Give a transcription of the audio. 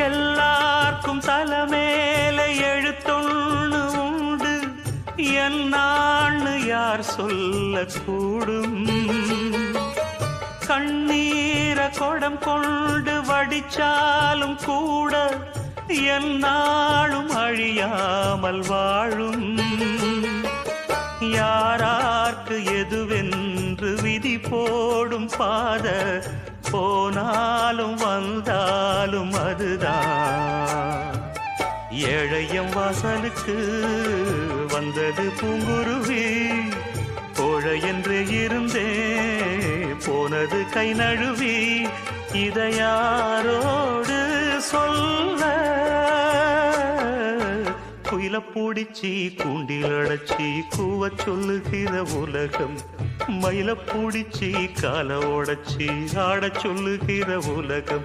எல்லாருக்கும் தலைமேல எழுத்தொன்னு உண்டு, என்னான்னு யார் சொல்லக்கூடும்? கண்ணீர கொடம் கொண்டு வடிச்சாலும் கூட என்னாலும் அழியாமல் வாழும். யாரார்க்கு எதுவென்று விதி போடும் பாத போனாலும் வந்தாலும் அதுதான். ஏழையம் வாசலுக்கு வந்தது பூங்குருவி, கோழை என்று இருந்தே போனது கை நழுவி. இதை யாரோடு சொல்ல? குயில பூடிச்சி கூண்டில் அடைச்சி கூவ சொல்லுகிற உலகம், மயில பூடிச்சி கால உடைச்சி ஆட சொல்லுகிற உலகம்.